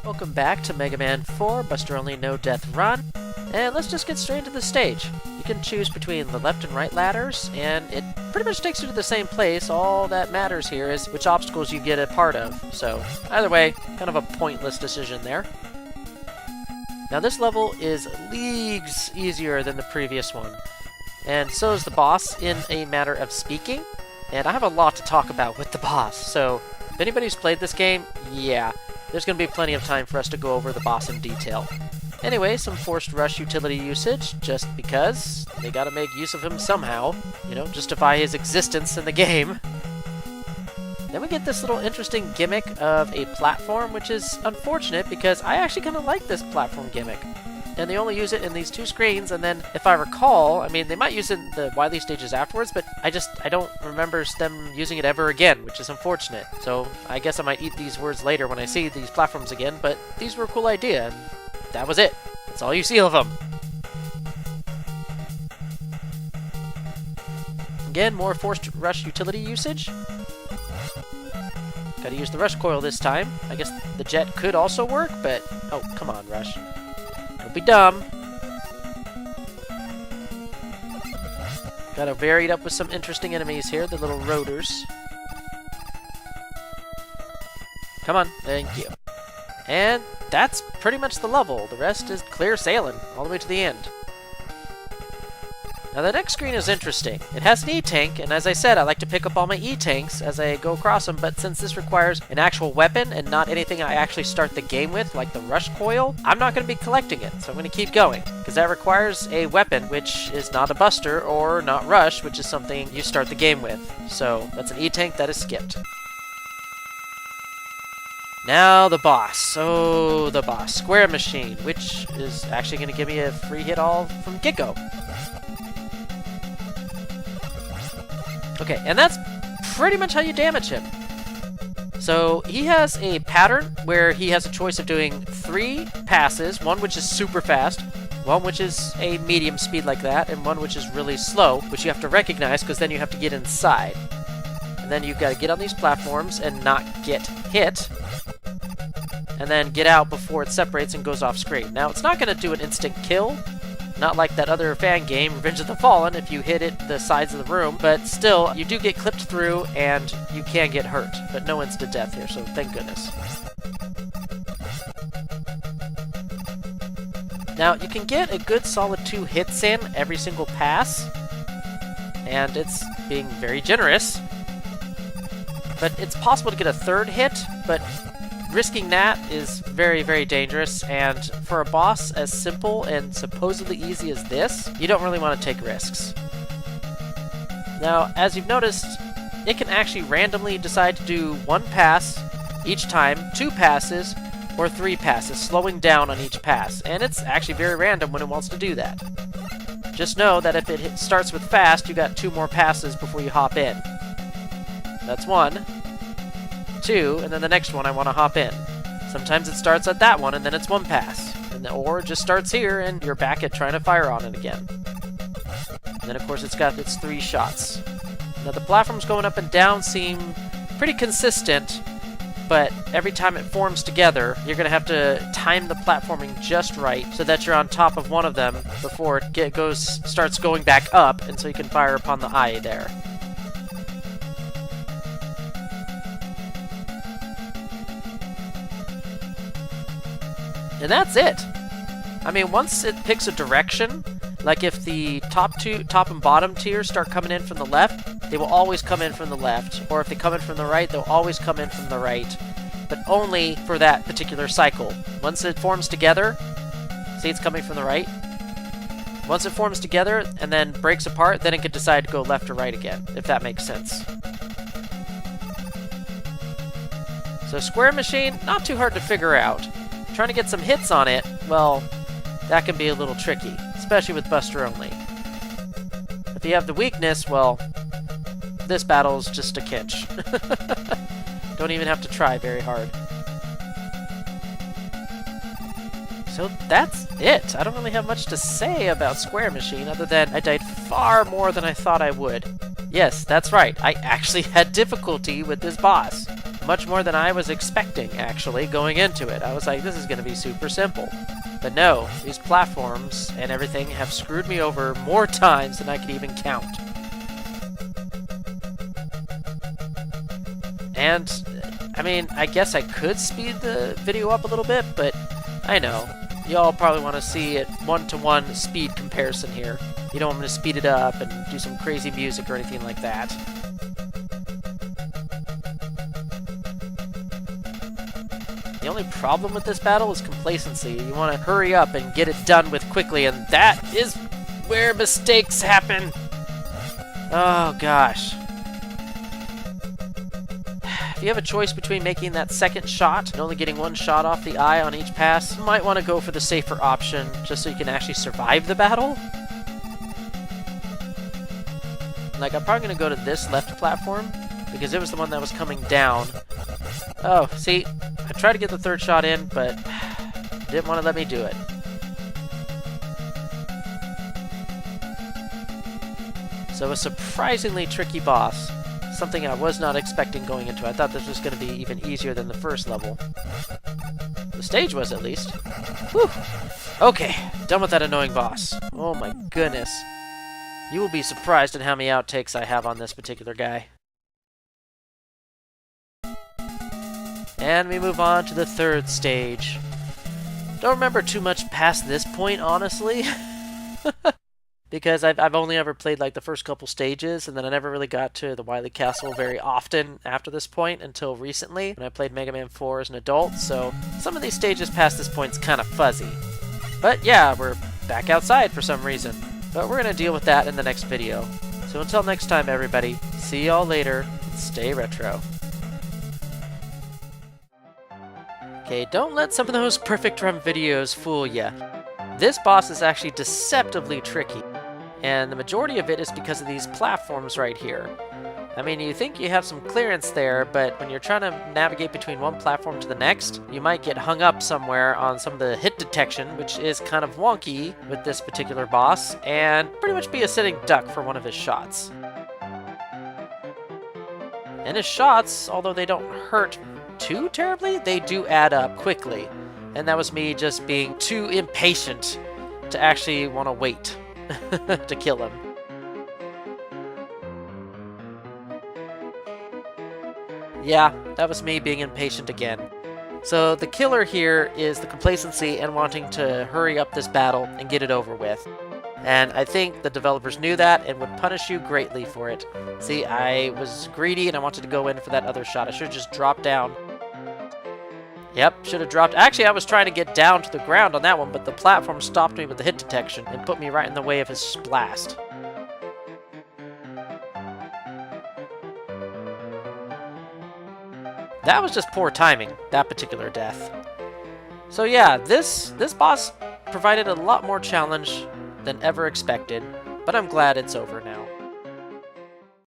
Welcome back to Mega Man 4 Buster Only No Death Run, and let's just get straight into the stage. You can choose between the left and right ladders, and it pretty much takes you to the same place. All that matters here is which obstacles you get a part of, so either way, kind of a pointless decision there. Now this level is leagues easier than the previous one, and so is the boss in a matter of speaking, and I have a lot to talk about with the boss, so if anybody's played this game, yeah, there's going to be plenty of time for us to go over the boss in detail. Anyway, some forced rush utility usage, just because they gotta make use of him somehow, you know, justify his existence in the game. Then we get this little interesting gimmick of a platform, which is unfortunate because I actually kind of like this platform gimmick. And they only use it in these two screens, and then, if I recall, I mean, they might use it in the Wily stages afterwards, but I don't remember them using it ever again, which is unfortunate. So, I guess I might eat these words later when I see these platforms again, but these were a cool idea, and that was it. That's all you see of them. Again, more forced rush utility usage. Gotta use the rush coil this time. I guess the jet could also work, but... oh, come on, Rush. Don't be dumb. Gotta vary it up with some interesting enemies here, the little rotors. Come on, thank you. And that's pretty much the level. The rest is clear sailing, all the way to the end. Now the next screen is interesting. It has an E-tank, and as I said, I like to pick up all my E-tanks as I go across them, but since this requires an actual weapon and not anything I actually start the game with, like the rush coil, I'm not going to be collecting it, so I'm going to keep going, because that requires a weapon, which is not a buster, or not rush, which is something you start the game with. So that's an E-tank that is skipped. Now the boss. Oh, the boss. Square Machine, which is actually going to give me a free hit all from get-go. Okay, and that's pretty much how you damage him. So he has a pattern where he has a choice of doing 3 passes, one which is super fast, one which is a medium speed like that, and one which is really slow, which you have to recognize because then you have to get inside. And then you've got to get on these platforms and not get hit, and then get out before it separates and goes off screen. Now, it's not going to do an instant kill, not like that other fan game, Revenge of the Fallen, if you hit it the sides of the room, but still, you do get clipped through and you can get hurt, but no instant death here, so thank goodness. Now, you can get a good solid 2 hits in every single pass, and it's being very generous, but it's possible to get a 3rd hit, but risking that is very, very dangerous, and for a boss as simple and supposedly easy as this, you don't really want to take risks. Now, as you've noticed, it can actually randomly decide to do 1 pass each time, 2 passes, or 3 passes, slowing down on each pass, and it's actually very random when it wants to do that. Just know that if it starts with fast, you got 2 more passes before you hop in. That's 1. 2, and then the next one I want to hop in. Sometimes it starts at that one, and then it's 1 pass. Or it just starts here, and you're back at trying to fire on it again. And then, of course, it's got its 3 shots. Now, the platforms going up and down seem pretty consistent, but every time it forms together, you're going to have to time the platforming just right so that you're on top of one of them before it starts going back up, and so you can fire upon the eye there. And that's it. I mean, once it picks a direction, like if the top and bottom tiers start coming in from the left, they will always come in from the left. Or if they come in from the right, they'll always come in from the right. But only for that particular cycle. Once it forms together, see it's coming from the right? Once it forms together and then breaks apart, then it can decide to go left or right again, if that makes sense. So Square Machine, not too hard to figure out. Trying to get some hits on it, well, that can be a little tricky, especially with Buster Only. If you have the weakness, well, this battle's just a kitsch. Don't even have to try very hard. So that's it. I don't really have much to say about Square Machine other than I died far more than I thought I would. Yes, that's right. I actually had difficulty with this boss. much more than I was expecting, actually, going into it. I was like, this is going to be super simple. But no, these platforms and everything have screwed me over more times than I could even count. And, I mean, I guess I could speed the video up a little bit, but I know. Y'all probably want to see it one-to-one speed comparison here. You don't want me to speed it up and do some crazy music or anything like that. The only problem with this battle is complacency. You want to hurry up and get it done with quickly, and that is where mistakes happen. Oh, gosh. If you have a choice between making that second shot and only getting one shot off the eye on each pass, you might want to go for the safer option, just so you can actually survive the battle. Like, I'm probably going to go to this left platform, because it was the one that was coming down. Oh, see, I tried to get the third shot in, but didn't want to let me do it. So a surprisingly tricky boss. Something I was not expecting going into. I thought this was going to be even easier than the first level. The stage was, at least. Whew. Okay, done with that annoying boss. Oh my goodness. You will be surprised at how many outtakes I have on this particular guy. And we move on to the third stage. Don't remember too much past this point, honestly. Because I've only ever played like the first couple stages, and then I never really got to the Wily Castle very often after this point until recently, when I played Mega Man 4 as an adult, so some of these stages past this point is kind of fuzzy. But yeah, we're back outside for some reason. But we're going to deal with that in the next video. So until next time, everybody, see y'all later, and stay retro. Okay, don't let some of those perfect run videos fool ya. This boss is actually deceptively tricky, and the majority of it is because of these platforms right here. I mean, you think you have some clearance there, but when you're trying to navigate between one platform to the next, you might get hung up somewhere on some of the hit detection, which is kind of wonky with this particular boss, and pretty much be a sitting duck for one of his shots. And his shots, although they don't hurt too terribly, they do add up quickly. And that was me just being too impatient to actually want to wait to kill him. Yeah, that was me being impatient again. So the killer here is the complacency and wanting to hurry up this battle and get it over with. And I think the developers knew that and would punish you greatly for it. See, I was greedy and I wanted to go in for that other shot. I should have just dropped down. Yep, should have dropped. Actually, I was trying to get down to the ground on that one, but the platform stopped me with the hit detection and put me right in the way of his blast. That was just poor timing, that particular death. So yeah, this boss provided a lot more challenge than ever expected, but I'm glad it's over now.